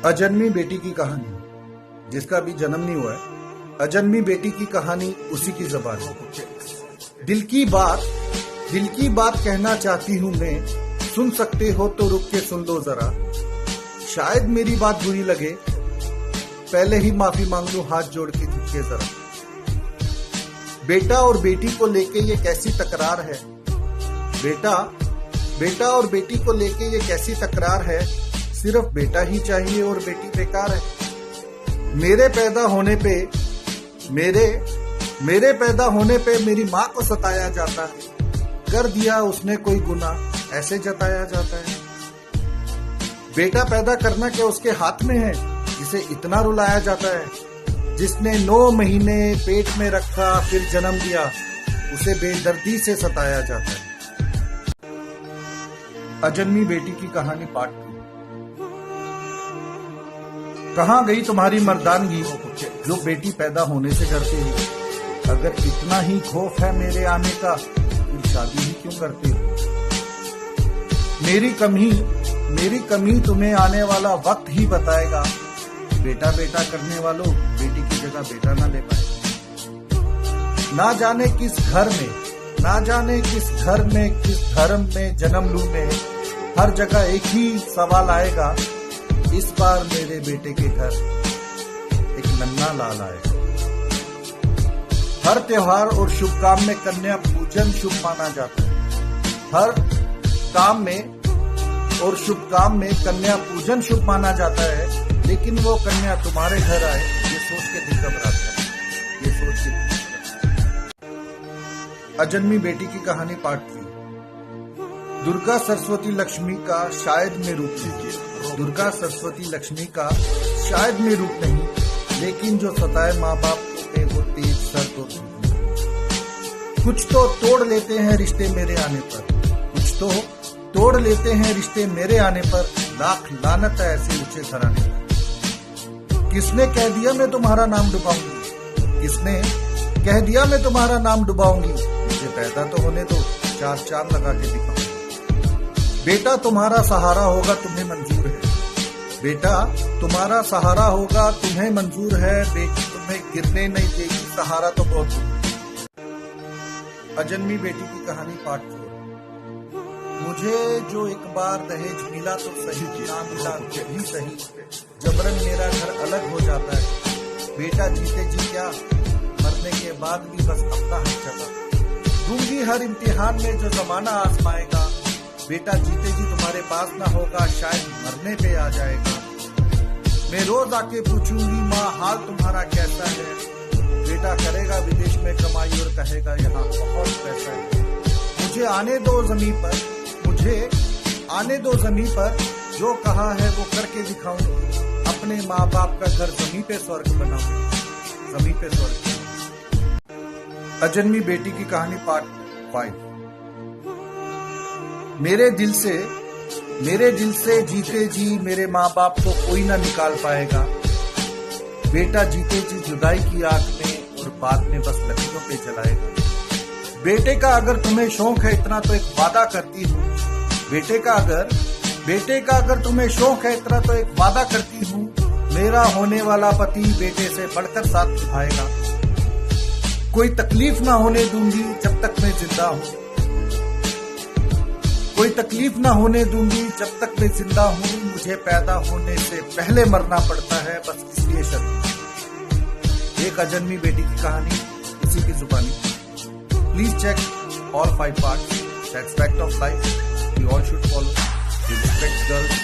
अजन्मी बेटी की कहानी, जिसका अभी जन्म नहीं हुआ है। अजन्मी बेटी की कहानी उसी की ज़बान है। दिल की बात कहना चाहती हूँ मैं, सुन सकते हो तो रुक के सुन लो जरा। शायद मेरी बात बुरी लगे, पहले ही माफी मांग लो हाथ जोड़ के झुक के जरा। बेटा और बेटी को लेके ये कैसी तकरार है, बेटा और बेटी को लेके ये कैसी तकरार है। सिर्फ बेटा ही चाहिए और बेटी बेकार है। मेरे पैदा होने पे मेरी माँ को सताया जाता है। कर दिया उसने कोई गुनाह, ऐसे जताया जाता है। बेटा पैदा करना क्या उसके हाथ में है, जिसे इतना रुलाया जाता है। जिसने 9 महीने पेट में रखा फिर जन्म दिया, उसे बेदर्दी से सताया जाता है। अजन्मी बेटी की कहानी पार्ट 2। कहाँ गई तुम्हारी मर्दानगी जो बेटी पैदा होने से डरते हो। अगर इतना ही खौफ है मेरे आने का, फिर शादी ही क्यों करते हो। मेरी कमी तुम्हें आने वाला वक्त ही बताएगा। बेटा करने वालों बेटी की जगह बेटा ना ले पाए। ना जाने किस घर में किस धर्म में जन्म लूं मैं, हर जगह एक ही सवाल आएगा। इस बार मेरे बेटे के घर एक नन्हा लाल आएगा। हर त्योहार और शुभ काम में कन्या पूजन शुभ माना जाता है। हर काम में और शुभ काम में कन्या पूजन शुभ माना जाता है, लेकिन वो कन्या तुम्हारे घर आए ये सोच के दिल घबराता है। अजन्मी बेटी की कहानी पार्ट 3। दुर्गा सरस्वती लक्ष्मी का शायद में रूप नहीं। दुर्गा सरस्वती लक्ष्मी का शायद में रूप नहीं, लेकिन जो सताए माँ बाप को वो तेज सर तो कुछ तो तोड़ लेते हैं रिश्ते मेरे आने पर। लाख लानत है ऐसे ऊंचे घराने पर। किसने कह दिया मैं तुम्हारा नाम डुबाऊंगी। मुझे पैदा तो होने दो, 4 चांद लगा के दिखाऊंगी। बेटा तुम्हारा सहारा होगा तुम्हें मंजूर है। बेटी तुम्हें गिरने नहीं देगी, सहारा तो बहुत दूर है। अजन्मी बेटी की कहानी पार्ट 4। मुझे जो एक बार दहेज मिला तो सही, ना मिला भी सही। जबरन मेरा घर अलग हो जाता है। बेटा जीते जी क्या, मरने के बाद भी बस अपना हक चला दूंगी हर इम्तिहान में जो जमाना आजमाएगा। बेटा जीते जी तुम्हारे पास ना होगा, शायद मरने पे आ जाएगा। मैं रोज आके पूछूंगी माँ हाल तुम्हारा कैसा है। बेटा करेगा विदेश में कमाई और कहेगा यहाँ बहुत पैसा है। मुझे आने दो जमीन पर, जो कहा है वो करके दिखाऊंगी। अपने माँ बाप का घर जमीन पे स्वर्ग बनाऊंगी। अजन्मी बेटी की कहानी पार्ट 5। मेरे दिल से जीते जी मेरे माँ बाप को कोई ना निकाल पाएगा। बेटा जीते जी जुदाई की आग में और बाद में बस लकड़ियों पे जलाएगा। बेटे का अगर तुम्हें शौक है इतना तो एक वादा करती हूँ। मेरा होने वाला पति बेटे से बढ़कर साथ निभाएगा। कोई तकलीफ ना होने दूंगी जब तक मैं जिंदा हूँ। मुझे पैदा होने से पहले मरना पड़ता है, बस इसलिए शर्म। एक अजन्मी बेटी की कहानी इसी की जुबानी। Please check all 5 parts. That's fact of life. We all should follow. We respect girls.